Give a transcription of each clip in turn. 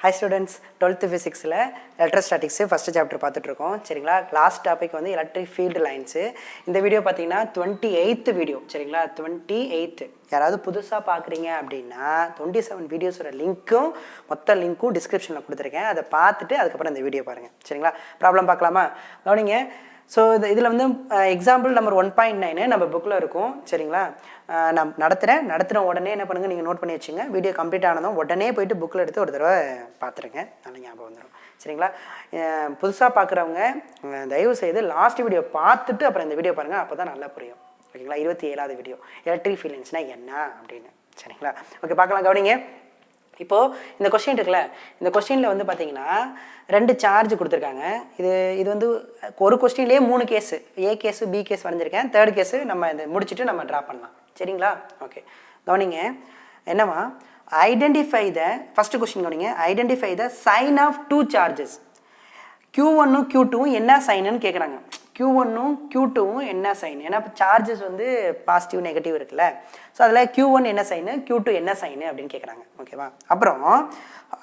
Hi students, 12th physics electrostatics first chapter பார்த்துட்டு இருக்கோம். சரிங்களா? லாஸ்ட் டாபிக் வந்து எலக்ட்ரிக் ஃபீல்டு லைன்ஸ். இந்த வீடியோ பார்த்தீங்கன்னா 28th வீடியோ. சரிங்களா? 28th. யாராவது புதுசாக பார்க்குறீங்க அப்படின்னா 27 வீடியோஸோட லிங்க்கும் மொத்த லிங்க்கும் டிஸ்கிரிப்ஷனில் கொடுத்துருக்கேன். அதை பார்த்துட்டு அதுக்கப்புறம் இந்த வீடியோ பாருங்கள். சரிங்களா? ப்ராப்ளம் பார்க்கலாமா? கவனிங்க. ஸோ இதில் வந்து எக்ஸாம்பிள் நம்பர் 1.9 நம்ம புக்கில் இருக்கும். சரிங்களா? நான் நடத்துகிற உடனே என்ன பண்ணுங்கள், நீங்கள் நோட் பண்ணி வச்சுங்க. வீடியோ கம்ப்ளீட் ஆனதும் உடனே போய்ட்டு புக்கில் எடுத்து ஒரு தடவை பார்த்துருங்க. நல்ல ஞாபகம் வந்துடும். சரிங்களா? புதுசாக பார்க்குறவங்க தயவு செய்து லாஸ்ட் வீடியோ பார்த்துட்டு அப்புறம் இந்த வீடியோ பாருங்கள். அப்போ தான் நல்லா புரியும். ஓகேங்களா? 27வது வீடியோ எலக்ட்ரிக் ஃபீல்ட்ஸ்னால் என்ன அப்படின்னு. சரிங்களா? ஓகே, பார்க்கலாம். கவனிங்க. இப்போது இந்த கொஸ்டின் இருக்குல்ல, இந்த கொஸ்டினில் வந்து பார்த்தீங்கன்னா 2 சார்ஜ் கொடுத்துருக்காங்க. இது வந்து ஒரு கொஸ்டின்லேயே 3 கேஸு, ஏ கேஸு பி கேஸ் வரைஞ்சிருக்கேன். தேர்ட் கேஸு நம்ம இதை முடிச்சுட்டு நம்ம ட்ரா பண்ணலாம். சரிங்களா? ஓகே, கவனிங்க. என்னவா, ஐடென்டிஃபை த ஃபஸ்ட்டு கொஸ்டின் கவனிங்க. Identify the sign of 2 charges. Q1ம் Q2ம் என்ன சைனுன்னு கேட்குறாங்க. Q1ம் Q2ம் என்ன சைன்? ஏன்னா இப்போ சார்ஜஸ் வந்து பாசிட்டிவ் நெகட்டிவ் இருக்குல்ல. ஸோ அதில் Q1 என்ன சைனு, Q2 என்ன சைனு அப்படின்னு கேட்குறாங்க. ஓகேவா?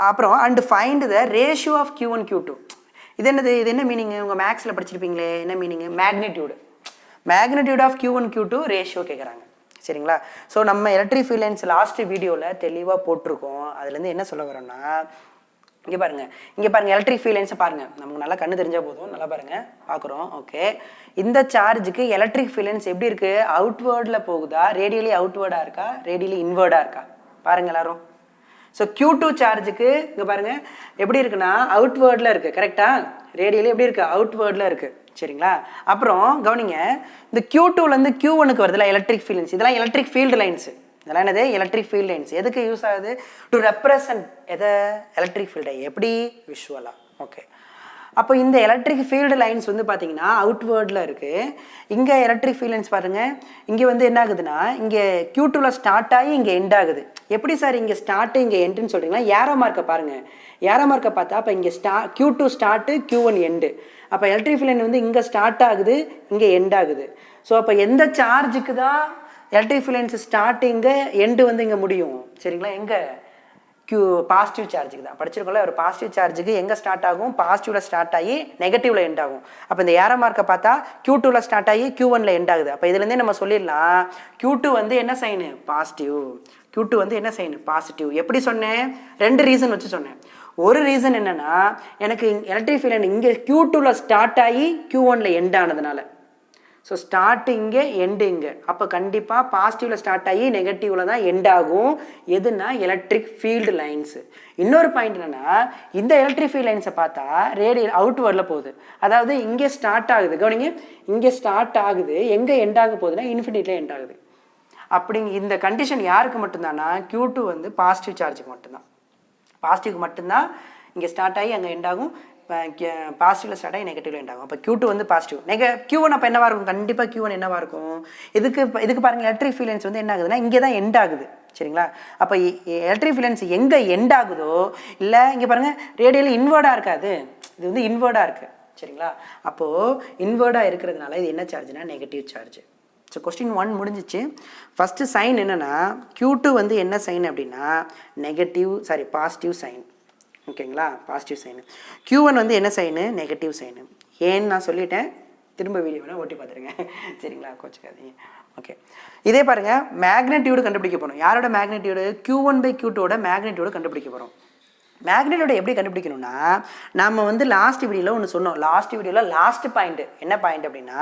அப்புறம் and find the ratio of Q1 Q2. இது என்ன மீனிங்? உங்கள் மேக்ஸில் படிச்சிருப்பீங்களே, என்ன meaning? Magnitude of Q1 Q2 ratio கேட்குறாங்க. சரிங்களா? ஸோ நம்ம எலக்ட்ரிக் ஃபீல்ட் லைன்ஸ் லாஸ்ட் வீடியோவில் தெளிவாக போட்டிருக்கோம். அதுலேருந்து என்ன சொல்ல வரோன்னா, இங்கே பாருங்கள் எலக்ட்ரிக் ஃபீல்ட் லைன்ஸை பாருங்கள். நமக்கு நல்லா கண்ணு தெரிஞ்சால் போதும். நல்லா பாருங்கள், பார்க்குறோம். ஓகே, இந்த சார்ஜுக்கு எலக்ட்ரிக் ஃபீல்ட் லைன்ஸ் எப்படி இருக்குது? அவுட்வேர்டில் போகுதா, ரேடியலி அவுட்வேர்டாக இருக்கா, ரேடியலி இன்வேர்டாக இருக்கா? பாருங்கள் எல்லாரும். ஸோ Q2 சார்ஜுக்கு இங்கே பாருங்கள் எப்படி இருக்குன்னா அவுட்வேர்டில் இருக்குது. கரெக்டாக? ரேடியலி எப்படி இருக்குது? அவுட்வேர்டில் இருக்குது. சரிங்களா? அப்புறம் கவனிங்க, இந்த Q2லேருந்து Q1க்கு வருதுல எலக்ட்ரிக் ஃபீல்ட் லைன்ஸ். இதெல்லாம் எலக்ட்ரிக் ஃபீல்டு லைன்ஸு. இதெல்லாம் என்னது? Electric field lines. எதுக்கு யூஸ் ஆகுது? டு ரெப்ரசன்ட் எதை? எலக்ட்ரிக் ஃபீல்டை. எப்படி? விஷுவலாக. ஓகே, அப்போ இந்த எலக்ட்ரிக் ஃபீல்டு லைன்ஸ் வந்து பார்த்தீங்கன்னா அவுட்வேர்டில் இருக்குது. இங்கே எலக்ட்ரிக் ஃபீல்ட் லைன்ஸ் பாருங்கள். இங்கே வந்து என்ன ஆகுதுன்னா, இங்கே Q2ல் ஸ்டார்ட் ஆகி இங்கே எண்ட் ஆகுது. எப்படி சார் இங்கே ஸ்டார்ட்டு இங்கே எண்டுன்னு சொல்கிறீங்கன்னா, ஏரோ மார்க்கை பாருங்கள். ஏரோ மார்க்கை பார்த்தா அப்போ இங்கே Q2 ஸ்டார்ட்டு, Q1 எண்டு. அப்போ எலக்ட்ரிக் ஃபீல்ட் லைன் வந்து இங்கே ஸ்டார்ட் ஆகுது, இங்கே எண்ட் ஆகுது. ஸோ அப்போ எந்த சார்ஜுக்கு தான் electric field lines starting end வந்து இங்கே முடியும்? சரிங்களா? எங்கே? பாசிட்டிவ் சார்ஜுக்கு தான். படிச்சிருக்கோம்ல, ஒரு பாசிட்டிவ் சார்ஜுக்கு எங்கே ஸ்டார்ட் ஆகும்? பாசிட்டிவில் ஸ்டார்ட் ஆகி நெகட்டிவில் எண்ட் ஆகும். அப்போ இந்த ஏரோ மார்க்கை பார்த்தா Q2ல் ஸ்டார்ட் ஆகி Q1ல் எண்ட் ஆகுது. அப்போ இதுலேருந்தே நம்ம சொல்லிடலாம் Q2 வந்து என்ன சைனு? பாசிட்டிவ். Q2 வந்து என்ன சைனு? பாசிட்டிவ். எப்படி சொன்னேன்? 2 ரீசன் வச்சு சொன்னேன். ஒரு ரீசன் என்னென்னா, எனக்கு எலக்ட்ரிக் ஃபீல்ட் லைன் இங்கே Q2ல் ஸ்டார்ட் ஆகி Q1ல் எண்ட் ஆனதுனால. ஸோ ஸ்டார்ட் இங்கே, எண்டு இங்கே. அப்போ கண்டிப்பாக பாசிட்டிவில் ஸ்டார்ட் ஆகி நெகட்டிவில் தான் எண்ட் ஆகும். எதுனா எலக்ட்ரிக் ஃபீல்டு லைன்ஸு. இன்னொரு பாயிண்ட் என்னென்னா, இந்த எலக்ட்ரிக் ஃபீல்ட் லைன்ஸை பார்த்தா ரேடியல் அவுட்வேர்டில் போகுது. அதாவது இங்கே ஸ்டார்ட் ஆகுது. கவனிங்க, இங்கே ஸ்டார்ட் ஆகுது, எங்கே எண்ட் ஆக போகுதுன்னா இன்ஃபினிட்டியில் எண்ட் ஆகுது. அப்படிங்க இந்த கண்டிஷன் யாருக்கு மட்டும்தானா? Q2 வந்து பாசிட்டிவ் சார்ஜுக்கு மட்டும்தான். பாசிட்டிவ்க்கு மட்டும்தான் இங்கே ஸ்டார்ட் ஆகி அங்கே எண்ட் ஆகும். பாசிட்டிவில் ஸ்டார்ட் ஆகி நெகட்டிவ்ல எண்ட் ஆகும். அப்போ Q2 வந்து பாசிட்டிவ். Q1 அப்போ என்னவா இருக்கும்? கண்டிப்பாக Q1 என்னவா இருக்கும்? இதுக்கு பாருங்கள், எலக்ட்ரிக் ஃபீல்ட் லைன்ஸ் வந்து என்ன ஆகுதுன்னா இங்கே தான் எண்ட் ஆகுது. சரிங்களா? அப்போ எலக்ட்ரிக் ஃபீல்ட் லைன்ஸ் எங்கே எண்ட் ஆகுதோ, இல்லை இங்கே பாருங்கள் ரேடியல் இன்வேர்டாக இருக்காது, இது வந்து இன்வேர்டாக இருக்குது. சரிங்களா? அப்போது இன்வேர்டாக இருக்கிறதுனால இது என்ன சார்ஜ்னா நெகட்டிவ் சார்ஜ். ஸோ கொஸ்டின் 1 முடிஞ்சிச்சு. ஃபஸ்ட்டு சைன் என்னென்னா, Q2 வந்து என்ன சைன் அப்படின்னா பாசிட்டிவ் சைன். ஓகேங்களா? Positive sign. Q1 வந்து என்ன சைனு? Negative sign. ஏன்னு நான் சொல்லிட்டேன், திரும்ப வீடியோ வேணால் ஓட்டி பார்த்துருங்க. சரிங்களா? கோச்சிக்காதீங்க. ஓகே, இதே பாருங்கள், மேக்னெட்டியூடு கண்டுபிடிக்க போகிறோம். யாரோட மேக்னெட்டியூடு? Q1/Q2ஓட மேக்னெட்டியூடு கண்டுபிடிக்க போகிறோம். மேக்னெட்டியூட எப்படி கண்டுபிடிக்கணும்னா, நம்ம வந்து லாஸ்ட் வீடியோவில் ஒன்று சொன்னோம். லாஸ்ட் வீடியோவில் லாஸ்ட் பாயிண்ட் என்ன பாயிண்ட் அப்படின்னா,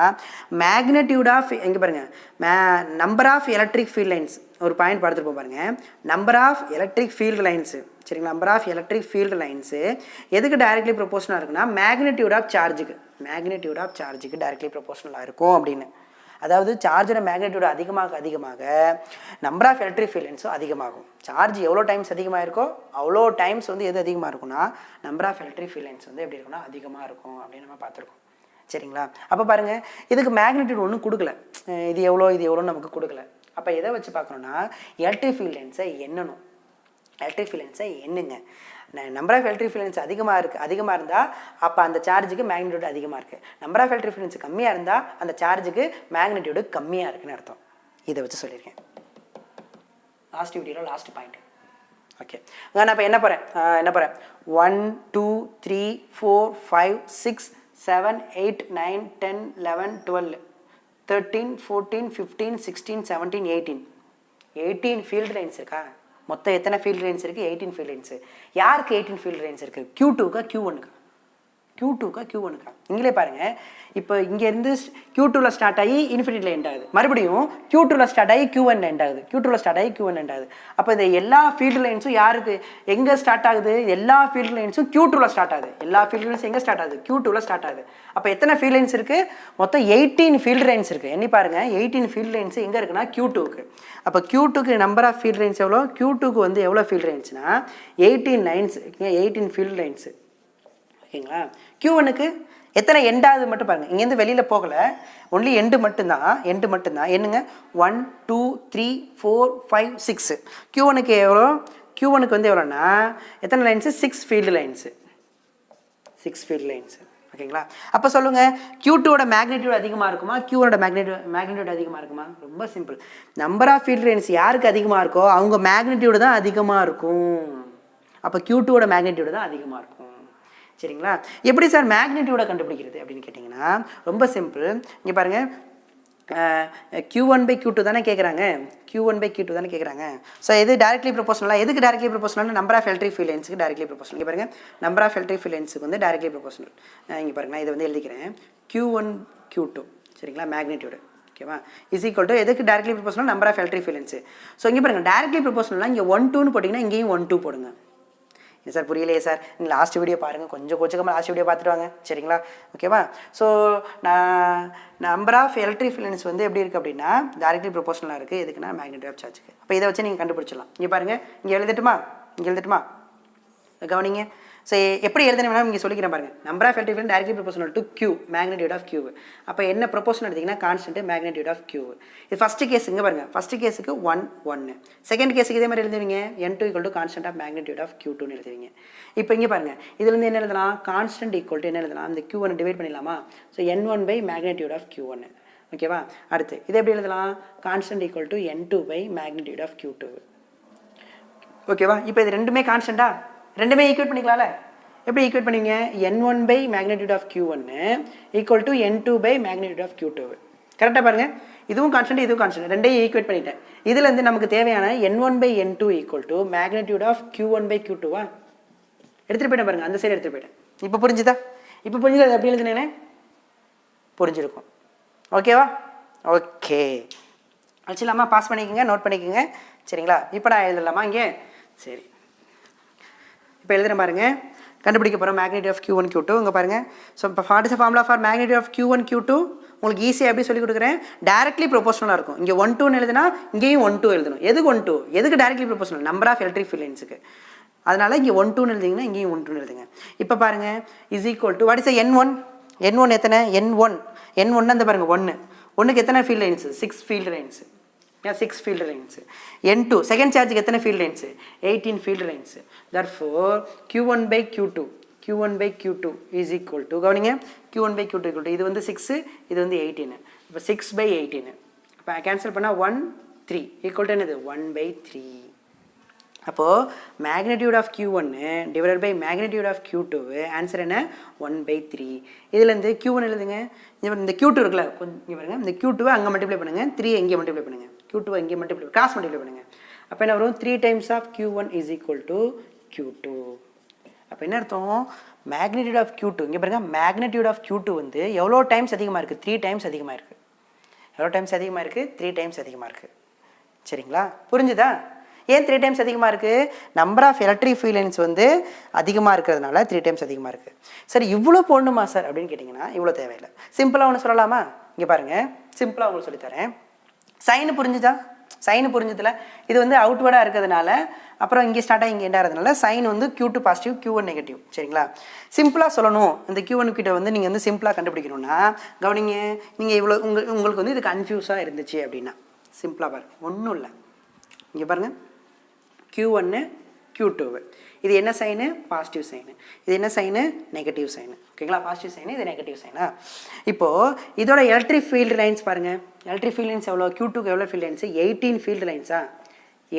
மேக்னெட்டியூட் ஆஃப் எங்கே பாருங்கள், number of electric field lines ஒரு பாயிண்ட் பார்த்துருப்போம் பாருங்கள். Number of electric field lines. சரிங்களா? Number of electric field lines எதுக்கு டைரக்ட்லி ப்ரொபோஷனாக இருக்குன்னா, மேக்னெட்டியூட் ஆஃப் சார்ஜுக்கு டைரக்ட்லி ப்ரொபோஷனலாக இருக்கும் அப்படின்னு. அதாவது சார்ஜோட மேக்னெட்டியூட் அதிகமாக நம்பர் ஆஃப் எலக்ட்ரிக் ஃபீல்ட் லைன்ஸும் அதிகமாகும். சார்ஜ் எவ்வளோ டைம்ஸ் அதிகமாக இருக்கோ அவ்வளோ டைம்ஸ் வந்து எது அதிகமாக இருக்கும்னா number of electric field lines வந்து எப்படி இருக்குன்னா அதிகமாக இருக்கும் அப்படின்னு நம்ம பார்த்துருக்கோம். சரிங்களா? அப்போ பாருங்கள், இதுக்கு மேக்னெட்டியூட் ஒன்றும் கொடுக்கல. இது எவ்வளோன்னு நமக்கு கொடுக்கல. அப்போ எதை வச்சு பார்க்கணுன்னா, எலக்ட்ரிக் ஃபீல்ட் லைன்ஸை எண்ணணும். எலக்ட்ரிக் ஃபீல்ட் லைன்ஸை எண்ணுங்க. Number of electric field lines அதிகமாக இருந்தால் அப்போ அந்த சார்ஜுக்கு மேக்னெட்டியூட் அதிகமாக இருக்குது. Number of electric field lines கம்மியாக இருந்தால் அந்த சார்ஜுக்கு மேக்னெட்டியூடு கம்மியாக இருக்குன்னு அர்த்தம். இதை வச்சு சொல்லியிருக்கேன் லாஸ்ட் வீடியோவில் லாஸ்ட் பாயிண்ட். ஓகே, நான் இப்போ என்ன போகிறேன் 1 2 3 4 5 6 7 8 9 10 11 12 13 14 15 16 17 18 ஃபீல்டு லைன்ஸ் இருக்கா? மொத்தம் எத்தனை ஃபீல்டு லைன்ஸ் இருக்குது? 18 ஃபீல்டு லைன்ஸு. யாருக்கு 18 ஃபீல்டு லைன்ஸ் இருக்குது? Q2க்கா Q1க்கா? Q2க்கா Q1க்கா? இங்களே பாருங்கள், இப்போ இங்கேருந்து Q2வில் ஸ்டார்ட் ஆகி இன்ஃபினிட்டியில் எண்ட் ஆகுது, மறுபடியும் Q2வில் ஸ்டார்ட் ஆகி Q1 எண்ட் ஆகுது, Q2வில் ஸ்டார்ட் ஆகி Q1 எண்ட் ஆகுது. அப்போ இந்த எல்லா ஃபீல்டு லைன்ஸும் யாருக்கு எங்கே ஸ்டார்ட் ஆகுது? எல்லா ஃபீல்டு லைன்ஸும் Q2வில் ஸ்டார்ட் ஆகுது. எல்லா ஃபீல்டு லைன்ஸும் எங்கே ஸ்டார்ட் ஆகுது? Q2வில் ஸ்டார்ட் ஆகுது. அப்போ எத்தனை ஃபீல்டு லைன்ஸ் இருக்குது? மொத்தம் 18 ஃபீல்டு லைன்ஸ் இருக்குது. எண்ணி பாருங்கள், 18 ஃபீல்டு லைன்ஸ் எங்கே இருக்குன்னா Q2க்கு. அப்போ Q2க்கு நம்பர் ஆஃப் ஃபீல்டு லைன்ஸ் எவ்வளோ? Q2க்கு வந்து எவ்வளோ ஃபீல்டு லைன்ஸ்னா 18 லைன்ஸ், 18 ஃபீல்டு லைன்ஸு. ஓகேங்களா? Q1க்கு எத்தனை எண்டாவது மட்டும் பாருங்கள், இங்கேருந்து வெளியில் போகலை, ஒன்லி எண்டு மட்டும்தான். என்னங்க 1 2 3 4 5 6. Q1க்கு எவ்வளோ? Q1க்கு வந்து எவ்வளோன்னா எத்தனை lines? 6 field lines, 6 field lines. ஓகேங்களா? அப்போ சொல்லுங்கள், Q2வோட மேக்னிடியூட் அதிகமாக இருக்குமா, Q1ஓட மேக்னிடியூட் அதிகமாக இருக்குமா? ரொம்ப simple. Number of field lines யாருக்கு அதிகமாக இருக்கோ அவங்க மேக்னிடியூடு தான் அதிகமாக இருக்கும். அப்போ Q2வோட மேக்னிடியூடு தான் அதிகமாக இருக்கும். சரிங்களா? எப்படி சார் மேக்னிடியூட கண்டுபிடிக்கிறது அப்படின்னு கேட்டிங்கன்னா ரொம்ப சிம்பிள். இங்கே பாருங்கள், Q1/Q2 தானே கேட்குறாங்க, Q1/Q2 தானே கேட்குறாங்க. ஸோ இது டைரக்ட்லி ப்ரொபோஷனலாக. எதுக்கு directly proportional? Number of electric field லைன்ஸுக்கு டைரக்ட்லி ப்ரொபோஷனல். இங்கே பாருங்கள், நம்பர் ஆஃப் எலக்ட்ரிக் ஃபீல்ட் லைன்ஸுக்கு வந்து டைரக்ட்லி ப்ரொபோஷனல். இங்கே பாருங்கள், நான் இதை வந்து எழுதிக்கிறேன், Q1/Q2. சரிங்களா? மேக்னிடியூடு. ஓகேவா? இஸ் ஈக்குவல் டு எதுக்கு directly proportional? Number of electric field lines. So இங்கே பாருங்கள், டைரக்ட்லி ப்ரொபோஷனல்னால் இங்கே 1 2ன்னு போட்டிங்கன்னா இங்கேயும் 1 2 போடுங்க. இல்லை சார் புரியலையே சார், நீங்கள் லாஸ்ட் வீடியோ பாருங்கள், கொஞ்சம் கொஞ்சமாக லாஸ்ட் வீடியோ பார்த்துட்டு வாங்க. சரிங்களா? ஓகேவா? ஸோ நான் number of electric field lines வந்து எப்படி இருக்குது அப்படின்னா டைரக்ட்லி ப்ரொபோஷனலாக இருக்குது. எதுக்குன்னா மேக்னிடியூட் ஆஃப் சார்ஜுக்கு. அப்போ இதை வச்சு நீங்கள் கண்டுபிடிச்சிடலாம். இங்கே பாருங்கள், இங்கே எழுதட்டுமா? கவனிங்க. ஸோ எப்படி எழுதணும் இங்கே சொல்லிக்கிறேன் பாருங்கள். Number of electric field directly proportional to Q, magnitude of Q. அப்போ என்ன ப்ரொபோஷனல் எடுத்திங்கன்னா கான்ஸ்டன்ட் மேக்னிடியூட் ஆஃப் Q. இது ஃபஸ்ட்டு கேஸ். இங்கே பாருங்கள், ஃபஸ்ட்டு கேஸுக்கு 1 1. செகண்ட் கேஸுக்கு இதே மாதிரி எழுதுவீங்க, N2 equal to constant of magnitude of Q2ன்னு எழுதுவீங்க. இப்போ இங்கே பாருங்கள், இதுலேருந்து என்ன எழுதலாம்? கான்ஸ்டன்ட் ஈக்குவல் டு என்ன எழுதலாம்? இந்த Q1 டிவைட் பண்ணிடலாமா? ஸோ N1/மேக்னிடியூட் ஆஃப் Q1. ஓகேவா? அடுத்து இதை எப்படி எழுதலாம்? கான்ஸ்டன்ட் ஈக்குவல் டு N2/மேக்னிடியூட் ஆஃப் Q2. ஓகேவா? இப்போ இது ரெண்டுமே கான்ஸ்டன்ட்டா? ரெண்டுமே ஈக்குவேட் பண்ணிக்கலாம்ல? எப்படி ஈக்குவேட் பண்ணுவீங்க? N1/மேக்னிடியூட் ஆஃப் Q1 ஈக்குவல் டு N2/மேக்னிடியூட் ஆஃப் Q2. கரெக்டாக பாருங்கள், இதுவும் கான்ஸ்டன்ட் இதுவும் கான்ஸ்டன்ட், ரெண்டையும் ஈக்குவேட் பண்ணிட்டேன். இதுலேருந்து நமக்கு தேவையான N1/N2 equal to magnitude of Q1/Q2வா எடுத்துகிட்டு போயிட்டேன் பாருங்கள், அந்த சைடு எடுத்துகிட்டு போயிட்டேன். இப்போ புரிஞ்சுதா? அது எப்படி எழுதுனேனே புரிஞ்சிருக்கும். ஓகேவா? ஓகே, வச்சுலாமா? பாஸ் பண்ணிக்கோங்க, நோட் பண்ணிக்கோங்க. சரிங்களா? இப்போ நான் எழுதலாமா இங்கே? சரி, இப்போ எழுதுகிறேன் பாருங்கள். கண்டுபிடிக்க போகிறோம் மேக்னிடியூட் ஆஃப் Q1 Q2. இங்கே பாருங்கள். ஸோ இப்போ what is formula for magnitude of Q1 Q2? உங்களுக்கு ஈஸியாக எப்படி சொல்லி கொடுக்குறேன். டைரக்ட்லி ப்ரொபோஷனலாக இருக்கும். இங்கே 1 2ன்னு எழுதுனா இங்கேயும் 1 2 எழுதணும். எதுக்கு 1 2? எதுக்கு directly proportional? Number of electric field லைன்ஸுக்கு. அதனால் இங்கே 1 2ன்னு எழுதிங்கன்னா இங்கேயும் 1 2ன்னு எழுதுங்க. இப்போ பாருங்கள், is equal to what is N1? N1 எத்தனை? N1 அந்த பாருங்கள் 1. 1க்கு எத்தனை field lines? 6 field lines. 6 field lines. N2 second சார்ஜுக்கு எத்தனை field lines? 18 field lines. therefore Q1/Q2 is equal to, கவனிங்க, Q1/Q2 ஈக்குவல் டு இது வந்து 6, இது வந்து 18. இப்போ 6/18. இப்போ கேன்சல் பண்ணால் 1 3 ஈக்குவல் டு என்னது? 1/3. அப்போது magnitude of Q1 divided by magnitude of Q2 answer என்ன? 1/3. இதுலேருந்து Q1 எழுதுங்க. இந்த Q2 இருக்குல்ல, கொஞ்சம் பாருங்க, இந்த Q2வை அங்கே மல்டிப்ளை பண்ணுங்கள், 3 எங்கே மல்டிப்ளை பண்ணுங்கள், Q2வை இங்கே மல்டிப்ளை கிராஸ் மல்டிப்ளை பண்ணுங்கள். அப்போ என்ன வரும்? 3 times of Q1 is equal to Q2. அப்போ என்ன அர்த்தம்? மேக்னிடியூட் ஆஃப் Q2 இங்கே பாருங்கள், மேக்னிடியூட் ஆஃப் Q2 வந்து எவ்வளோ டைம்ஸ் அதிகமாக இருக்குது? 3 டைம்ஸ் அதிகமாக இருக்குது. எவ்வளோ டைம்ஸ் அதிகமாக இருக்குது? 3 டைம்ஸ் அதிகமாக இருக்குது. சரிங்களா? புரிஞ்சுதா? ஏன் 3 டைம்ஸ் அதிகமாக இருக்குது? Number of electric field lines வந்து அதிகமாக இருக்கிறதுனால 3 டைம்ஸ் அதிகமாக இருக்குது. சரி, இவ்வளோ போடணுமா சார் அப்படின்னு கேட்டிங்கன்னா இவ்வளோ தேவையில்லை. சிம்பிளாக ஒன்று சொல்லலாமா? இங்கே பாருங்கள், சிம்பிளாக உங்களுக்கு சொல்லித்தரேன். சைனு புரிஞ்சுதா? சைனு புரிஞ்சதில்ல. இது வந்து அவுட்வேர்டாக இருக்கிறதுனால, அப்புறம் இங்கே ஸ்டார்ட்டாக இங்கே எண்டாகிறதுனால சைன் வந்து Q2 பாசிட்டிவ், Q1 நெகட்டிவ். சரிங்களா? சிம்பிளாக சொல்லணும், இந்த Q1 கிட்ட வந்து நீங்கள் வந்து சிம்பிளாக கண்டுபிடிக்கணும்னா, கவனிங்க, நீங்கள் இவ்வளோ உங்களுக்கு வந்து இது கன்ஃபியூஸாக இருந்துச்சு அப்படின்னா சிம்பிளாக பாருங்கள், ஒன்றும் இல்லை. இங்கே பாருங்கள், Q1 Q2. இது என்ன சைனு? Positive sign. இது என்ன சைனு? Negative sign. ஓகேங்களா? பாசிட்டிவ் சைனு, இது நெகட்டிவ் சைனா. இப்போது இதோட எலக்ட்ரிக் ஃபீல்டு லைன்ஸ் பாருங்கள். எலக்ட்ரிக் ஃபீல்டு லைன்ஸ் எவ்வளோ? Q2க்கு எவ்வளோ ஃபீல்டு லைன்ஸு? 18 ஃபீல்டு லைன்ஸா?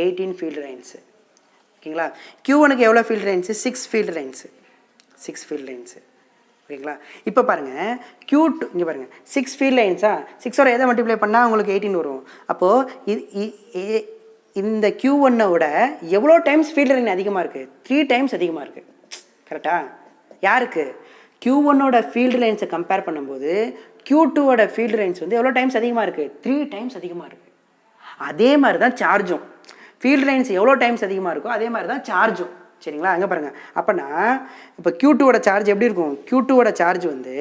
18 ஃபீல்டு லைன்ஸு. ஓகேங்களா. Q1க்கு எவ்வளோ field lines? 6 field lines, 6 field lines. ஓகேங்களா. இப்போ பாருங்கள் Q2 இங்கே பாருங்கள் 6 ஃபீல்டு லைன்ஸா, 6ஓட எதை மல்டிப்ளை பண்ணால் உங்களுக்கு 18 வரும். அப்போது இந்த Q1 விட எவ்வளோ டைம்ஸ் ஃபீல்டு லைன் அதிகமாக இருக்குது? 3 டைம்ஸ் அதிகமாக இருக்குது. கரெக்டாக? யாருக்கு? Q1ஓட ஃபீல்டு லைன்ஸை கம்பேர் பண்ணும்போது Q2ஓட ஃபீல்டு லைன்ஸ் வந்து எவ்வளோ டைம்ஸ் அதிகமாக இருக்குது? 3 டைம்ஸ் அதிகமாக இருக்குது. அதே மாதிரி தான் சார்ஜும். ஃபீல்டு லைன்ஸ் எவ்வளோ டைம்ஸ் அதிகமாக இருக்கோ அதே மாதிரி தான் சார்ஜும். சரிங்களா. அங்கே பாருங்கள். அப்போனா இப்போ Q2ஓட சார்ஜ் எப்படி இருக்கும்? Q2ஓட சார்ஜ் வந்து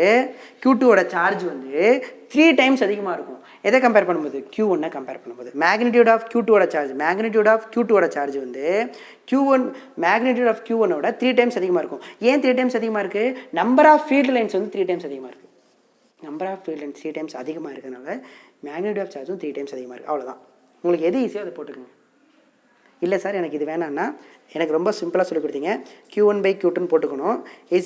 3 டைம்ஸ் அதிகமாக இருக்கும். எதை கம்பேர் பண்ணும்போது? Q1 கம்பேர் பண்ணும்போது. மேக்னிடியூட் ஆஃப் Q2ஓட சார்ஜ் வந்து மேக்னிடியூட் ஆஃப் Q1ஓட 3 டைம்ஸ் அதிகமாக இருக்கும். ஏன் 3 டைம்ஸ் அதிகமாக இருக்குது? நம்பர் ஆஃப் ஃபீல்டு லைன்ஸ் வந்து 3 டைம்ஸ் அதிகமாக இருக்குது. Number of field lines 3 times அதிகமாக இருக்கிறதுனால மேக்னிடியூட் ஆஃப் சார்ஜும் 3 டைம்ஸ் அதிகமாக இருக்குது. அவ்வளோதான். உங்களுக்கு எது ஈஸியாக அதை போட்டுக்கோங்க. இல்லை சார் எனக்கு இது வேணான்னா எனக்கு ரொம்ப சிம்பிளாக சொல்லி கொடுத்தீங்க. Q1/Q2 போட்டுக்கணும். =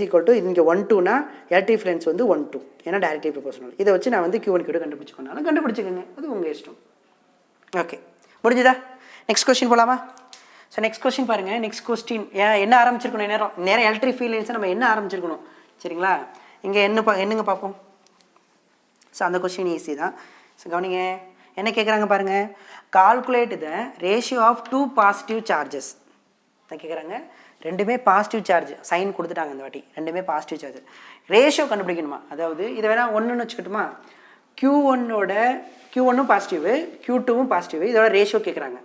இங்கே 1-2னா எலக்ட்ரிக் ஃபீல்ட் லைன்ஸ் வந்து 1-2, ஏன்னா டைரக்ட்லி ப்ரொபோஷனல். இதை வச்சு நான் வந்து Q1/Q2 கண்டுபிடிச்சிக்கணும். கண்டுபிடிச்சிக்கோங்க, அது உங்கள் இஷ்டம். ஓகே, முடிஞ்சுதா? நெக்ஸ்ட் கொஸ்டின் போகலாமா? ஸோ நெக்ஸ்ட் கொஸ்டின் பாருங்கள். நெக்ஸ்ட் கொஸ்டின் என்ன ஆரம்பிச்சிருக்கணும்? நேரம் எலக்ட்ரிக் ஃபீல்ட் லைன்ஸை நம்ம என்ன ஆரம்பிச்சிருக்கணும்? சரிங்களா. இங்கே என்னங்க பார்ப்போம். ஸோ அந்த கொஸ்டின் ஈஸி தான். ஸோ கவனிங்க, என்ன கேட்குறாங்க பாருங்கள். Calculate the ratio of 2 positive charges தான் கேட்குறாங்க. ரெண்டுமே பாசிட்டிவ் சார்ஜ் சைன் கொடுத்துட்டாங்க இந்த வாட்டி. ரெண்டுமே பாசிட்டிவ் சார்ஜ். ரேஷியோ கண்டுபிடிக்கணுமா? அதாவது இதை வேணால் 1ன்னு வச்சுக்கிட்டுமா? Q1ம் பாசிட்டிவ், Q2வும் பாசிட்டிவ். இதோட ரேஷியோ கேட்குறாங்க.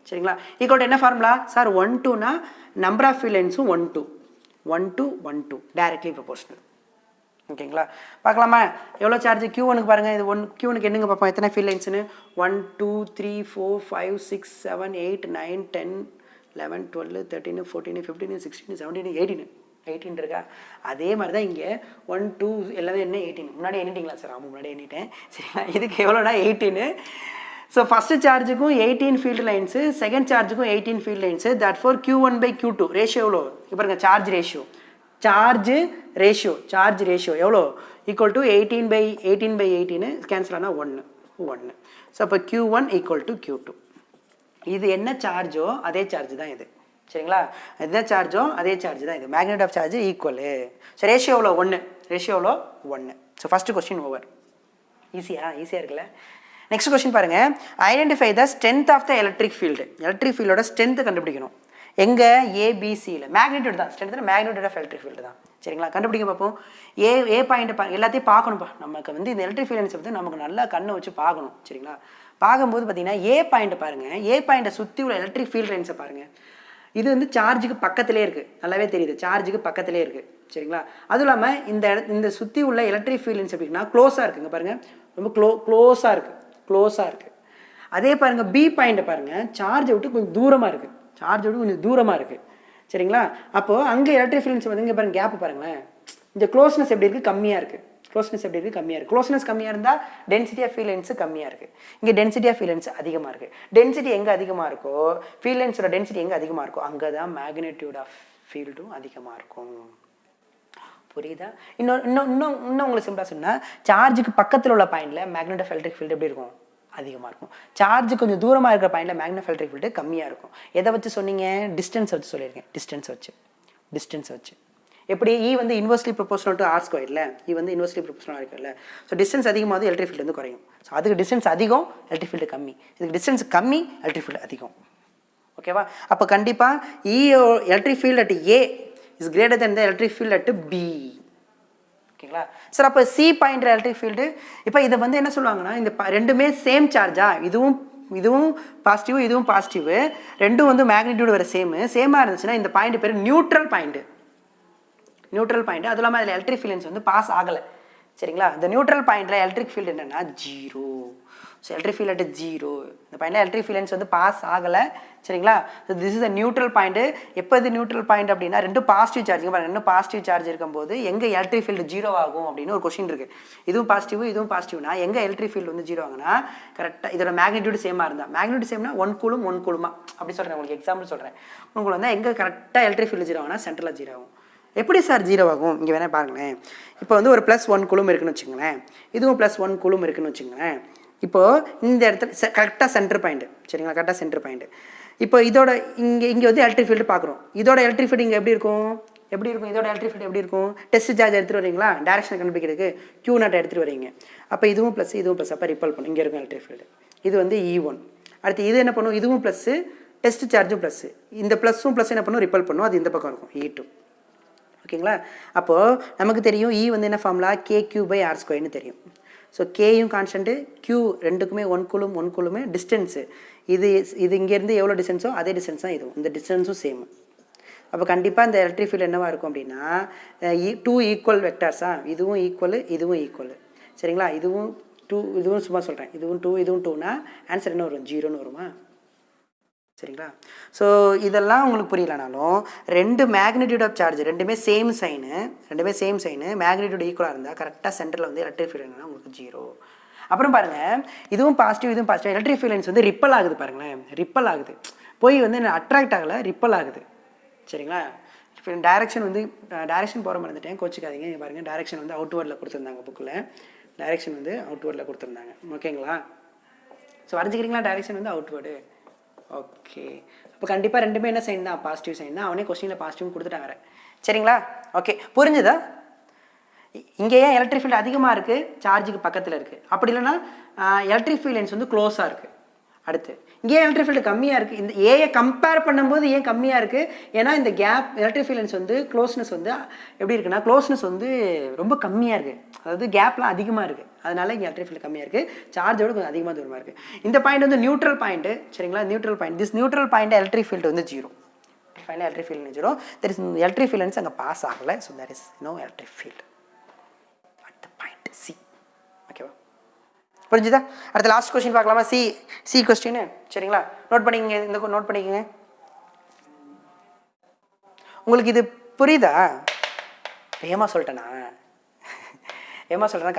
சரிங்களா. ஈக்குவல் என்ன ஃபார்முலா சார்? 1-2னா நம்பர் ஆஃப் ஃபீல்ட் லைன்ஸும் 1-2 டைரக்ட்லி ப்ரொபோஷனல். ஓகேங்களா. பார்க்கலாமா? எவ்வளோ சார்ஜ் Q1க்கு பாருங்கள். இது Q1க்கு என்னங்க பார்ப்போம், எத்தனை ஃபீல்ட் லைன்ஸ்னு? 1 2 3 4 5 6 7 8 9 10 11 12 13 14 15 16 17 18 இருக்கா? அதே மாதிரி தான் இங்கே 1 2 எல்லாமே என்ன 18. முன்னாடி எண்ணிட்டிங்களா சார்? ஆமாம், முன்னாடி எண்ணிட்டேன். சரிங்களா. இதுக்கு எவ்வளோனா 18. ஸோ ஃபஸ்ட்டு சார்ஜுக்கும் 18 ஃபீல்டு லைன்ஸு, செகண்ட் சார்ஜுக்கும் 18 field lines. That for Q1/Q2 ratio எவ்வளோ? இப்போ பாருங்கள், சார்ஜ் ரேஷியோ எவ்வளோ? = 18/18 கேன்சல் ஆனால் 1. ஸோ அப்போ Q1 = Q2. இது என்ன சார்ஜோ அதே சார்ஜ் தான் இது. சரிங்களா. இதுதான் சார்ஜோ அதே சார்ஜ் தான் இது. Magnet of charge equal. So ratio எவ்வளோ? 1. So first question over. ஈஸியாக இருக்குல்ல. நெக்ஸ்ட் கொஸ்டின் பாருங்கள். Identify the strength of the electric ஃபீல்டோட ஸ்ட்ரென்த்து கண்டுபிடிக்கணும். எங்கே? ABCயில். மேக்னிடியூட் தான் strength, magnitude of electric field தான். சரிங்களா. கண்டுபிடிக்க பார்ப்போம். ஏ பாயிண்ட் எல்லாத்தையும் பார்க்கணும்ப்பா. நமக்கு வந்து இந்த எலக்ட்ரிக் ஃபீல்ட் லைன்ஸ் வந்து நமக்கு நல்லா கண்ணை வச்சு பார்க்கணும். சரிங்களா. பார்க்கும்போது பார்த்தீங்கன்னா ஏ பாயிண்ட் பாருங்கள். ஏ பாயிண்ட்டை சுற்றி உள்ள எலக்ட்ரிக் ஃபீல்ட் லைன்ஸை பாருங்கள். இது வந்து சார்ஜுக்கு பக்கத்திலே இருக்குது. நல்லாவே தெரியுது, சார்ஜுக்கு பக்கத்திலே இருக்குது. சரிங்களா. அதுவும் இல்லாமல் இந்த சுற்றி உள்ள எலக்ட்ரிக் ஃபீல்ட் லைன்ஸ் எப்படின்னா க்ளோஸாக இருக்குங்க பாருங்கள். ரொம்ப க்ளோஸாக இருக்குது. அதே பாருங்கள், பி பாயிண்ட்டை பாருங்கள். சார்ஜை விட்டு கொஞ்சம் தூரமாக இருக்குது. சரிங்களா. அப்போது அங்கே எலக்ட்ரிக் ஃபீல்ட் லைன்ஸ் வந்து இங்கே பாருங்கள், கேப் பாருங்களேன். இந்த க்ளோஸ்னஸ் எப்படி இருக்குது? கம்மியாக இருக்குது. க்ளோஸ்னஸ் கம்மியாக இருந்தால் டென்சிட்டி ஆஃப் ஃபீல்ட் லைன்ஸ் கம்மியாக இருக்குது. இங்கே டென்சிட்டி ஆஃப் ஃபீல்ட் லைன்ஸ் அதிகமாக இருக்குது. டென்சிட்டி எங்கே அதிகமாக இருக்கோ, ஃபீல்ட் லைன்ஸோட டென்சிட்டி எங்கே அதிகமாக இருக்கோ அங்கே தான் மேக்னிடியூட் ஆஃப் ஃபீல்டும் அதிகமாக இருக்கும். புரியுதா? இன்னும் உங்களுக்கு சிம்பிளாக சொன்னால், சார்ஜுக்கு பக்கத்தில் உள்ள பாயிண்டில் மேக்னெட் ஆஃப் எலக்ட்ரிக் ஃபீல்டு எப்படி இருக்கும்? அதிகமாக இருக்கும். சார்ஜ் கொஞ்சம் தூரமாக இருக்கிற பாயிண்டில் மேக்னெட் ஆஃப் எலக்ட்ரிக் ஃபீல்டு கம்மியாக இருக்கும். எதை வச்சு சொன்னீங்க? டிஸ்டன்ஸ் வச்சு சொல்லியிருக்கேன். டிஸ்டன்ஸ் வச்சு எப்படி? வந்து இன்வெர்ஸ்லி ப்ரொபோஷனல் டு R ஸ்கொயர்ல, வந்து இன்வெர்ஸ்லி ப்ரொபோஷனல் இருக்குல்ல. ஸோ டிஸ்டன்ஸ் அதிகமாகுது, எலக்ட்ரிக் ஃபீல்டு வந்து குறையும். ஸோ அதுக்கு டிஸ்டன்ஸ் அதிகம், எலக்ட்ரிக் ஃபீல்டு கம்மி. இதுக்கு டிஸ்டன்ஸ் கம்மி, எலக்ட்ரிக் ஃபீல்டு அதிகம். ஓகேவா? அப்போ கண்டிப்பாக electric field at A is greater than the electric field at B. ஓகேங்களா சார். அப்போ C பாயிண்ட் எலக்ட்ரிக் ஃபீல்டு, இப்போ இதை வந்து என்ன சொல்லுவாங்கன்னா, இந்த ரெண்டுமே சேம் சார்ஜா? இதுவும் பாசிட்டிவ், இதுவும் பாசிட்டிவ். ரெண்டும் வந்து மேக்னிடியூட் வர சேமாக இருந்துச்சுன்னா இந்த பாயிண்ட் பேர் நியூட்ரல் பாயிண்ட். அதுவும் இல்லாமல் அதில் எலக்ட்ரிக் ஃபீல்ட் லைன்ஸ் வந்து பாஸ் ஆகலை. சரிங்களா. இந்த நியூட்ரல் பாயிண்டில் எலக்ட்ரிக் ஃபீல்டு என்னென்னா 0. So electric field at 0. இந்த பாயிண்டில் எலக்ட்ரிக் ஃபீல்ட் லைன்ஸ் வந்து பாஸ் ஆகலை. சரிங்களா. So this is the neutral point. எப்போ இது நியூட்ரல் பாயிண்ட் அப்படின்னா, ரெண்டும் பாசிட்டிவ் சார்ஜ் பாருங்கள். ரெண்டும் பாசிட்டிவ் சார்ஜ் இருக்கும்போது எங்கே எலக்ட்ரிக் ஃபீல்டு 0 ஆகும் அப்படின்னு ஒரு கொஸ்டின் இருக்குது. இதுவும் பாசிட்டிவ்னா எங்கே எலக்ட்ரிக் ஃபீல்டு வந்து 0 ஆகுனா, கரெக்டாக இதோட மேக்னிடியூட் சேமாக இருந்தால், மேக்னிடியூட் சேம்னா 1 கூலுமா அப்படி சொல்கிறேன். உங்களுக்கு எக்ஸாம்பிள் சொல்கிறேன். உங்களுக்கு வந்து எங்கே கரெக்டாக எலக்ட்ரிக் ஃபீல்டு 0 ஆகுனா சென்டரில் 0 ஆகும். எப்படி சார் 0 ஆகும்? இங்கே வேணால் பாருங்களேன். இப்போ வந்து ஒரு +1 கூலும் இருக்குன்னு வச்சுங்களேன். இதுவும் +1 கூலும் இருக்குன்னு வச்சுங்களேன். இப்போது இந்த இடத்துல கரெக்டாக சென்டர் பாயிண்ட். சரிங்களா. கரெக்டாக சென்டர் பாயிண்ட். இப்போ இதோட இங்கே வந்து எலக்ட்ரிக் ஃபீல்டு பார்க்குறோம். இதோட எலக்ட்ரிக் ஃபீல்டு இங்கே எப்படி இருக்கும்? இதோட எலக்ட்ரிக் ஃபீல்டு எப்படி இருக்கும்? டெஸ்ட் சார்ஜ் எடுத்துகிட்டு வரீங்களா, டேரக்ஷன் கண்டுபிடிக்கிறதுக்கு Q0 எடுத்துகிட்டு வரீங்க. அப்போ இதுவும் ப்ளஸ் இதுவும் ப்ளஸ், அப்போ ரிப்பல் பண்ணும். இங்கே இருக்கும் எலக்ட்ரிக் ஃபீல்டு. இது வந்து E1. அடுத்து இது என்ன பண்ணும்? இதுவும் ப்ளஸ்ஸு, டெஸ்ட் சார்ஜும் ப்ளஸ்ஸு. இந்த ப்ளஸ்ஸும் ப்ளஸ் என்ன பண்ணும்? ரிப்பல் பண்ணும். அது இந்த பக்கம் இருக்கும் E2. ஓகேங்களா? அப்போது நமக்கு தெரியும் E வந்து என்ன ஃபார்முலா? KQ/R² தெரியும். ஸோ கேயும் கான்ஸ்டன்ட்டு, Q ரெண்டுக்குமே 1 கூலும் டிஸ்டன்ஸு. இது இங்கேருந்து எவ்வளோ டிஸ்டன்ஸோ அதே டிஸ்டன்ஸ் தான் இதுவும். இந்த டிஸ்டன்ஸும் சேம். அப்போ கண்டிப்பாக இந்த எலக்ட்ரிக் ஃபீல்டு என்னவாக இருக்கும் அப்படின்னா 2 ஈக்குவல் வெக்டார்ஸா, இதுவும் ஈக்குவல் இதுவும் ஈக்குவல். சரிங்களா? இதுவும் 2, இதுவும் சும்மா சொல்கிறேன், இதுவும் 2 இதுவும் 2னா ஆன்சர் என்ன வரும்? 0ன்னு வருமா? சரிங்களா? ஸோ இதெல்லாம் உங்களுக்கு புரியலனாலும் 2 மேக்னிடியூட் ஆஃப் சார்ஜ் ரெண்டுமே சேம் சைனு மேக்னிடியூட் ஈக்குவலாக இருந்தால் கரெக்டாக சென்டரில் வந்து எலக்ட்ரிக் ஃபீல்டு என்னன்னா உங்களுக்கு 0. அப்புறம் பாருங்கள், இதுவும் பாசிட்டிவ் எலக்ட்ரிக் ஃபீல்ட் லைன்ஸ் வந்து ரிப்பல் ஆகுது. பாருங்களேன், ரிப்பல் ஆகுது, போய் வந்து அட்ராக்ட் ஆகலை, ரிப்பல் ஆகுது. சரிங்களா? டைரக்ஷன் வந்து டைரக்ஷன் போகிற மறந்துட்டேன், கோச்சிக்காதீங்க. பாருங்கள், டைரக்ஷன் வந்து அவுட்வேர்டில் கொடுத்துருந்தாங்க புக்கில். டைரக்ஷன் வந்து அவுட்வேர்டில் கொடுத்துருந்தாங்க. ஓகேங்களா? ஸோ வரைஞ்சிக்கிறீங்களா? டைரக்ஷன் வந்து அவுட்வேர்டு. ஓகே, அப்போ கண்டிப்பாக ரெண்டுமே என்ன சைன் தான்? பாசிட்டிவ் சைன் தான். அவனே கொஸ்டினில் பாசிட்டிவ் கொடுத்துட்டாங்க. சரிங்களா? ஓகே, புரிஞ்சுதா? இங்கே ஏன் எலக்ட்ரிக் ஃபீல்டு அதிகமாக இருக்குது? சார்ஜுக்கு பக்கத்தில் இருக்குது. அப்படி இல்லைன்னா எலக்ட்ரிக் ஃபீல்ட் லைன்ஸ் வந்து க்ளோஸாக இருக்குது. அடுத்து இங்கே எலக்ட்ரிக் ஃபீல்டு கம்மியாக இருக்குது. இந்த ஏயை கம்பேர் பண்ணும்போது ஏன் கம்மியாக இருக்குது? ஏன்னா இந்த கேப் எலக்ட்ரிக் ஃபீல்ட் லைன்ஸ் வந்து க்ளோஸ்னஸ் வந்து எப்படி இருக்குன்னா, க்ளோஸ்னஸ் வந்து ரொம்ப கம்மியாக இருக்குது. அதாவது கேப்லாம் அதிகமாக இருக்குது. அதனால இங்கே எலக்ட்ரிக் ஃபீல்டு கம்மியாக இருக்குது, சார்ஜோட கொஞ்சம் அதிகமாக தூரமாக இருக்குது. இந்த பாயிண்ட் வந்து நியூட்ரல் பாயிண்ட்டு. சரிங்களா? Neutral point, this neutral point electric field வந்து 0. Final electric field 0. There is electric field lines அங்கே பாஸ் ஆகலை. So there is no electric field at the point C. ஓகேவா? புரிஞ்சுதா? அடுத்த லாஸ்ட் கொஸ்டின் பார்க்கலாமா? C question. சரிங்களா? Note பண்ணிக்கங்க, இந்த நோட் பண்ணிக்கங்க. உங்களுக்கு இது புரியுதா? ஏமா சொல்லிட்டேனா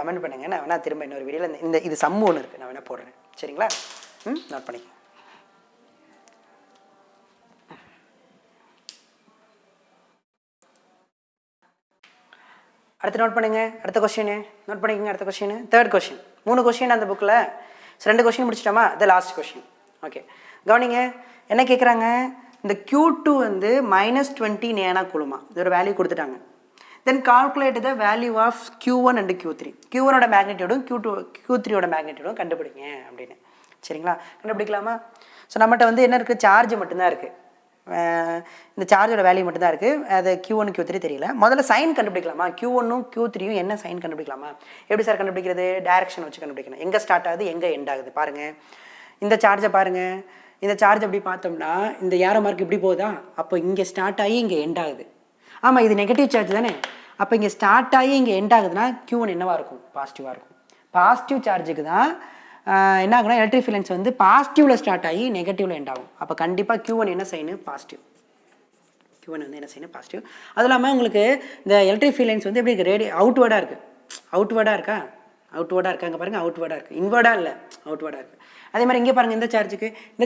கமெண்ட் பண்ணுங்க. நான் வேணா திரும்ப இன்னொரு வீடியோவில் இந்த இது சம்மு ஒன்று இருக்குது, நான் வேணா போடுறேன். சரிங்களா? நோட் பண்ணிக்கங்க. அடுத்து நோட் பண்ணுங்க. அடுத்த கொஸ்டின் நோட் பண்ணிக்கோங்க. அடுத்த கொஸ்டின், தேர்ட் கொஸ்டின். 3 கொஸ்டின் அந்த புக்கில். 2 கொஸ்டின் முடிச்சிட்டோமா? இது லாஸ்ட் கொஸ்டின். ஓகே, கவனிங்க. என்ன கேட்குறாங்க? இந்த Q2 வந்து -20 நேனா கூலுமா, இதோட வேல்யூ கொடுத்துட்டாங்க. Then calculate the value of Q1 and Q3. Q1ஓட மேக்னிடியூடும் Q3ஓட மேக்னிடியூடும் கண்டுபிடிங்க அப்படின்னு. சரிங்களா? கண்டுபிடிக்கலாமா? ஸோ நம்மகிட்ட வந்து என்ன இருக்குது? சார்ஜ் மட்டும்தான் இருக்குது. இந்த சார்ஜோட வேல்யூ மட்டும்தான் இருக்குது. அது Q1 Q3 தெரியல. முதல்ல சைன் கண்டுபிடிக்கலாமா? Q1ம் Q3யும் என்ன சைன் கண்டுபிடிக்கலாமா? எப்படி சார் கண்டுபிடிக்கிறது? டைரக்ஷன் வச்சு கண்டுபிடிக்கணும். எங்கே ஸ்டார்ட் ஆகுது, எங்கே எண்ட் ஆகுது பாருங்கள். இந்த சார்ஜை பாருங்கள். இந்த சார்ஜ் எப்படி பார்த்தோம்னா இந்த ஏரோ மார்க் இப்படி போகுதா? அப்போ இங்கே ஸ்டார்ட் ஆகி இங்கே எண்ட் ஆகுது. ஆமாம், இது நெகட்டிவ் சார்ஜ் தானே. அப்போ இங்கே ஸ்டார்ட் ஆகி இங்கே எண்ட் ஆகுதுன்னா Q1 என்னவாக இருக்கும்? பாசிட்டிவாக இருக்கும். பாசிட்டிவ் சார்ஜுக்கு தான் என்ன ஆகுனா எலக்ட்ரிக் ஃபீல்ட் லைன்ஸ் வந்து பாசிட்டிவில் ஸ்டார்ட் ஆகி நெகட்டிவில் எண்ட் ஆகும். அப்போ கண்டிப்பாக Q1 என்ன சைனு? பாசிட்டிவ். Q1 வந்து என்ன சைனு? பாசிட்டிவ். அது இல்லாமல் உங்களுக்கு இந்த எலக்ட்ரிக் ஃபீல்ட் லைன்ஸ் வந்து எப்படி இருக்குது? அவுட்வேர்டாக இருக்குது. அவுட்வேர்டாக இருக்கா? அங்கே பாருங்கள், அவுட்வேர்டாக இருக்குது. இன்வேர்டாக இல்லை, அவுட்வேர்டாக இருக்குது. அதே மாதிரி இங்கே பாருங்கள், இந்த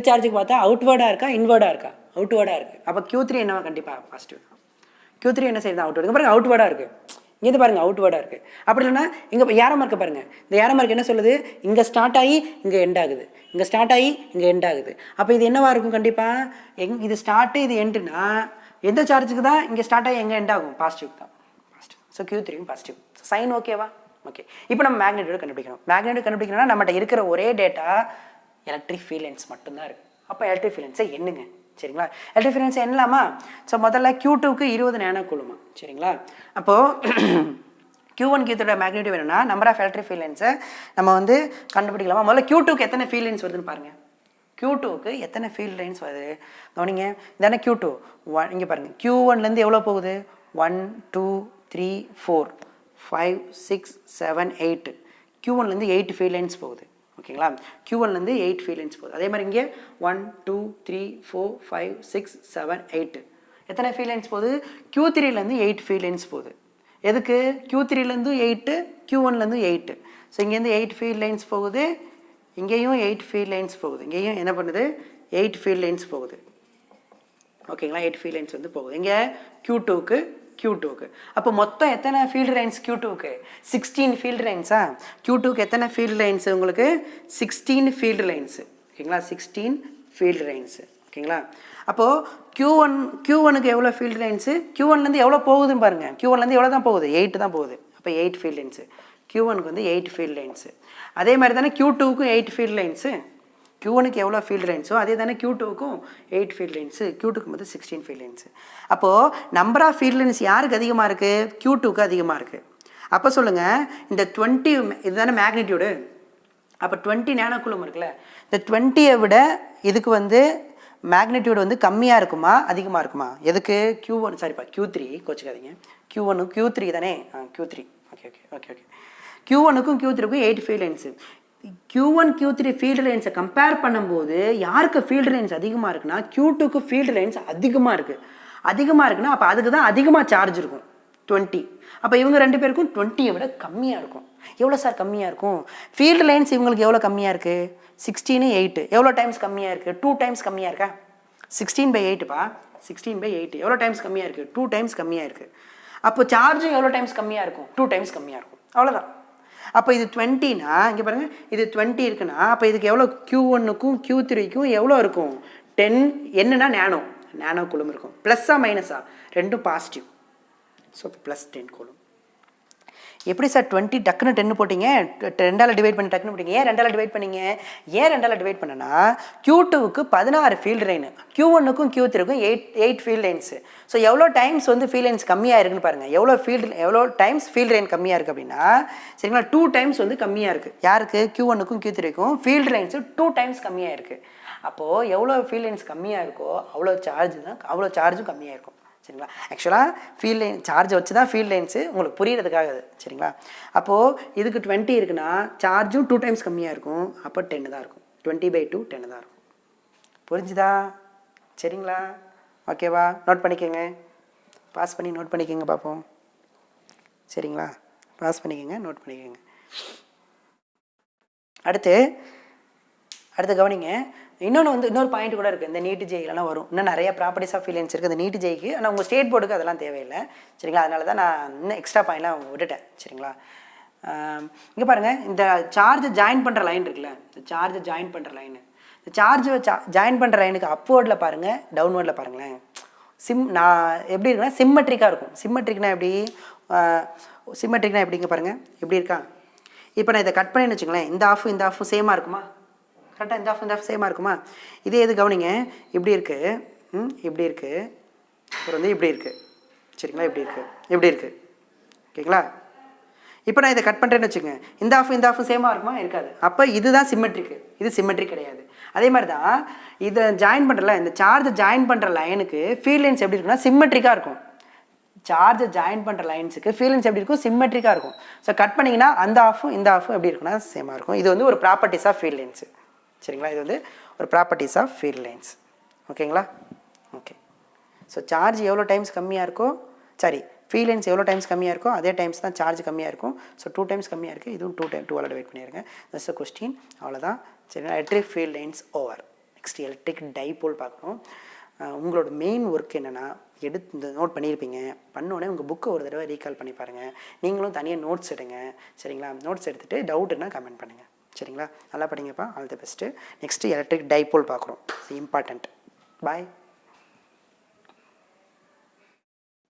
சார்ஜுக்கு பார்த்தா அவுட்வேர்டாக இருக்கா, இன்வேர்டாக இருக்கா? அவுட்வேர்டாக இருக்குது. அப்போ Q3 என்னவா? கண்டிப்பாக பாசிட்டிவ். Q3 என்ன சைடு தான்? அவுட்வேர்டு. பாருங்கள், அவுட்வேர்டாக இருக்குது. இங்கே பாருங்கள், அவுட்வேர்டாக இருக்குது. அப்படி இல்லைன்னா இங்கே ஏரோ மார்க்கை பாருங்கள். இந்த ஏரோ மார்க் என்ன சொல்லுது? இங்கே ஸ்டார்ட் ஆகி இங்கே எண்ட் ஆகுது, இங்கே ஸ்டார்ட் ஆகி இங்கே எண்ட் ஆகுது. அப்போ இது என்னவாக இருக்கும்? கண்டிப்பாக இது ஸ்டார்ட்டு இது எண்டுனா எந்த சார்ஜுக்கு தான் இங்கே ஸ்டார்ட் ஆகி எங்கே எண்ட் ஆகும்? பாசிட்டிவ் தான். பாசிட்டிவ். ஸோ Q3யும் பாசிட்டிவ். சைன் ஓகேவா? ஓகே. இப்போ நம்ம மேக்னிடியூட் கண்டுபிடிக்கணும். மேக்னிடியூட் கண்டுபிடிக்கணும்னா நம்மகிட்ட இருக்கிற ஒரே டேட்டா எலக்ட்ரிக் ஃபீல்ட் லைன்ஸ் மட்டும்தான் இருக்குது. அப்போ எலக்ட்ரிக் ஃபீல்ட் லைன்ஸை என்னங்க? சரிங்களா? எலக்ட்ரிக் ஃபீல்ட் லைன்ஸ் என்னலாமா? ஸோ முதல்ல Q2க்கு 20 நேனோ கூலுமா. சரிங்களா? அப்போது Q1 Q3 மேக்னிடியூட் வேணும்னா நம்பர் ஆஃப் எலக்ட்ரிக் ஃபீல்ட் லைன்ஸை நம்ம வந்து கண்டுபிடிக்கலாமா? முதல்ல Q2க்கு எத்தனை ஃபீல்ட் லைன்ஸ் வருதுன்னு பாருங்கள். Q2க்கு எத்தனை ஃபீல்ட் லைன்ஸ் வருது கவனிங்க. இதானே Q2. இங்கே பாருங்கள், Q1லேருந்து எவ்வளோ போகுது? 1 2 3 4 5 6 7 8. Q1லேருந்து 8 ஃபீல்ட் லைன்ஸ் போகுது. ஓகேங்களா? Q1லேருந்து 8 ஃபீல்ட் லைன்ஸ் போகுது. அதே மாதிரி இங்கே 1 2 3 4 5 6 7 8 எத்தனை ஃபீல்ட் லைன்ஸ் போகுது? Q3லேருந்து 8 ஃபீல்ட் லைன்ஸ் போகுது. எதுக்கு? Q3லேருந்து 8, Q1லேருந்து 8. ஸோ இங்கேருந்து 8 ஃபீல்ட் லைன்ஸ் போகுது, இங்கேயும் 8 ஃபீல்ட் லைன்ஸ் போகுது, இங்கேயும் என்ன பண்ணுது? 8 ஃபீல்ட் லைன்ஸ் போகுது. ஓகேங்களா? 8 ஃபீல்ட் லைன்ஸ் வந்து போகுது. இங்கே Q2க்கு. அப்போ மொத்தம் எத்தனை ஃபீல்டு லைன்ஸ் Q2க்கு? 16 ஃபீல்டு லைன்ஸா? Q2க்கு எத்தனை ஃபீல்டு லைன்ஸு உங்களுக்கு? 16 ஃபீல்டு லைன்ஸு. ஓகேங்களா? 16 ஃபீல்டு லைன்ஸு. ஓகேங்களா? அப்போது Q1க்கு எவ்வளோ ஃபீல்டு லைன்ஸு, Q1லேருந்து எவ்வளோ போகுதுன்னு பாருங்கள். Q1லேருந்து எவ்வளோ தான் போகுது, 8 தான் போகுது. அப்போ 8 ஃபீல்டு லைன்ஸு. Q1க்கு வந்து 8 ஃபீல்டு லைன்ஸு. அதே மாதிரி தானே Q2க்கும் 8 ஃபீல்டு லைன்ஸு. Q1க்கு எவ்வளோ ஃபீல்டு லைன்ஸோ அதே தானே Q2க்கும் 8 ஃபீல்டு லைன்ஸு. Q2க்கு வந்து 16 ஃபீல்டு லைன்ஸு. அப்போது நம்பர் ஆஃப் ஃபீல்டு லைன்ஸ் யாருக்கு அதிகமாக இருக்குது, Q2க்கு அதிகமாக இருக்குது. அப்போ சொல்லுங்கள், இந்த 20 இதுதானே மேக்னிடியூடு. அப்போ 20 நேனோ கூலும் இருக்குல்ல, இந்த 20ஐ விட இதுக்கு வந்து மேக்னிடியூடு வந்து கம்மியாக இருக்குமா அதிகமாக இருக்குமா? எதுக்கு Q1 சாரிப்பா Q3 கோச்சிக்காதீங்க. Q3 தானே, Q3. ஓகே. Q1க்கும் Q3க்கும் 8 field lines. Q1 Q3 field லைன்ஸை கம்பேர் பண்ணும்போது யாருக்கு ஃபீல்டு லைன்ஸ் அதிகமாக இருக்குன்னா Q2க்கு ஃபீல்டு லைன்ஸ் அதிகமாக இருக்குது. இருக்குன்னா அப்போ அதுக்கு தான் அதிகமாக சார்ஜ் இருக்கும் 20. அப்போ இவங்க 2 பேருக்கும் 20ஐ விட கம்மியாக இருக்கும். எவ்வளோ சார் கம்மியாக இருக்கும்? ஃபீல்டு லைன்ஸ் இவங்களுக்கு எவ்வளோ கம்மியாக இருக்குது, 16 8 எவ்வளோ டைம்ஸ் கம்மியாக இருக்குது, 2 டைம்ஸ் கம்மியாக இருக்கா? 16/8பா, 16/8 எவ்வளோ டைம்ஸ் கம்மியாக இருக்குது, 2 டைம்ஸ் கம்மியாக இருக்குது. அப்போ சார்ஜும் எவ்வளோ டைம்ஸ் கம்மியாக இருக்கும், 2 டைம்ஸ் கம்மியாக இருக்கும். அவ்வளோதான். அப்போ இது 20னா இங்கே பாருங்கள், இது 20 இருக்குன்னா அப்போ இதுக்கு எவ்வளோ Q1க்கும் Q3க்கும் எவ்வளோ இருக்கும், 10 என்னன்னா நேனோ கூலும் இருக்கும். ப்ளஸ்ஸா மைனஸா, ரெண்டும் பாசிட்டிவ். So +10 coulomb. எப்படி சார் 20 டக்குன்னு 10 போட்டிங்க, 2ஆல் டிவைட் பண்ணி டக்குன்னு போட்டிங்க? ஏன் 2ஆல் டிவைட் பண்ணிங்க? ஏன் 2ஆல் டிவைட் பண்ணனா Q2க்கு 16 ஃபீல்டு லைனு, Q1க்கும் Q3க்கும் 8 ஃபீல்டு லைன்ஸு. ஸோ எவ்வளோ டைம்ஸ் வந்து ஃபீல்டு லைன்ஸ் கம்மியாக இருக்குன்னு பாருங்கள். எவ்வளோ டைம்ஸ் ஃபீல்டு லைன் கம்மியாக இருக்குது அப்படின்னா, சரிங்களா, 2 டைம்ஸ் வந்து கம்மியாக இருக்குது. யாருக்கு? Q1க்கும் Q3க்கும் ஃபீல்டு லைன்ஸு 2 டைம்ஸ் கம்மியாக இருக்குது. அப்போது எவ்வளோ ஃபீல்டு லைன்ஸ் கம்மியாக இருக்கோ அவ்வளோ சார்ஜும் கம்மியாக இருக்கும். சரிங்களா? ஆக்சுவலாக ஃபீல்டு லைன் சார்ஜை வச்சு தான் ஃபீல்டு லைன்ஸு உங்களுக்கு புரியறதுக்காக அது. சரிங்களா? அப்போது இதுக்கு 20 இருக்குன்னா சார்ஜும் 2 டைம்ஸ் கம்மியாக இருக்கும். அப்போ 10 தான் இருக்கும். 20/2 10 தான் இருக்கும். புரிஞ்சுதா? சரிங்களா? ஓகேவா? நோட் பண்ணிக்கோங்க. பாஸ் பண்ணி நோட் பண்ணிக்கோங்க பார்ப்போம். சரிங்களா? பாஸ் பண்ணிக்கோங்க, நோட் பண்ணிக்கோங்க. அடுத்து கவனிங்க. இன்னொரு பாயிண்ட் கூட இருக்குது. இந்த நீட் ஜெயிலெலாம் வரும். இன்னும் நிறைய ப்ராப்பர்ட்டிஸ் ஆஃப் ஃபீல்டு லைன்ஸ் இருக்குது இந்த நீட் ஜெய்க்கு. ஆனால் உங்கள் ஸ்டேட் போர்டுக்கு அதெல்லாம் தேவையில்லை. சரிங்களா? அதனால தான் நான் இன்னும் எக்ஸ்ட்ரா பாயிண்ட்லாம் விட்டுட்டேன். சரிங்களா? இங்கே பாருங்கள், இந்த சார்ஜ் ஜாயின் பண்ணுற லைன் இருக்குல்ல, இந்த சார்ஜ் ஜாயின் பண்ணுற லைனு, இந்த ஜாயின் பண்ணுற லைனுக்கு அப்வேர்டில் பாருங்கள், டவுன்வேர்டில் பாருங்களேன். நான் எப்படி இருக்குன்னா சிம்மெட்ரிக்காக இருக்கும். சிம்மெட்ரிக்னா எப்படிங்க பாருங்கள், எப்படி இருக்கா? இப்போ நான் இதை கட் பண்ணேன்னு வச்சுங்களேன், இந்த ஆஃபும் சேமாக இருக்குமா? கரெக்டாக இந்த ஆஃப் சேமாக இருக்குமா? இதே இது கவனிங்க, இப்படி இருக்குது, அப்புறம் வந்து இப்படி இருக்குது. சரிங்களா? இப்படி இருக்குது. ஓகேங்களா? இப்போ நான் இதை கட் பண்ணுறேன்னு வச்சுக்கோங்க, இந்த ஆஃப் சேமாக இருக்குமா? இருக்காது. அப்போ இதுதான் சிம்மெட்ரிக்கு, இது சிம்மெட்ரிக் கிடையாது. அதே மாதிரி தான் இதை ஜாயின் பண்ணுறல, இந்த சார்ஜை ஜாயின் பண்ணுற லைனுக்கு ஃபீல்டு லைன்ஸ் எப்படி இருக்குன்னா சிம்மெட்ரிக்காக இருக்கும். சார்ஜை ஜாயின் பண்ணுற லைன்ஸுக்கு ஃபீல்டு லைன்ஸ் எப்படி இருக்கும்? சிம்மெட்ரிக்காக இருக்கும். ஸோ கட் பண்ணிங்கன்னா அந்த ஆஃபும் இந்த ஆஃபும் எப்படி இருக்குன்னா சேமாக இருக்கும். இது வந்து ஒரு ப்ராப்பர்ட்டிஸ் ஆஃப் ஃபீல்டு லைன்ஸு. சரிங்களா? இது வந்து ஒரு ப்ராப்பர்ட்டிஸ் ஆஃப் ஃபீல்டு லைன்ஸ். ஓகேங்களா? ஓகே. ஸோ சார்ஜ் எவ்வளோ டைம்ஸ் கம்மியாக இருக்கோ, ஃபீல்டு லைன்ஸ் எவ்வளோ டைம்ஸ் கம்மியாக இருக்கோ அதே டைம்ஸ் தான் சார்ஜ் கம்மியாக இருக்கும். ஸோ 2 டைம்ஸ் கம்மியாக இருக்குது. இதுவும் 2ஆல் டிவைட் பண்ணியிருக்கேன். That's a question. அவ்வளோதான். சரிங்களா? Electric field lines over. Next electric dipole பார்க்கணும். உங்களோட மெயின் ஒர்க் என்னென்னா, இந்த நோட் பண்ணியிருப்பீங்க, பண்ணோடனே உங்கள் புக்கை ஒரு தடவை ரீகால் பண்ணி பாருங்கள். நீங்களும் தனியாக நோட்ஸ் எடுங்க. சரிங்களா? நோட்ஸ் எடுத்துகிட்டு டவுட்னா கமெண்ட் பண்ணுங்கள். சரிங்களா? நல்லா படிங்கப்பா. All the best. Next electric dipole பார்க்குறோம். இம்பார்ட்டண்ட். பாய்.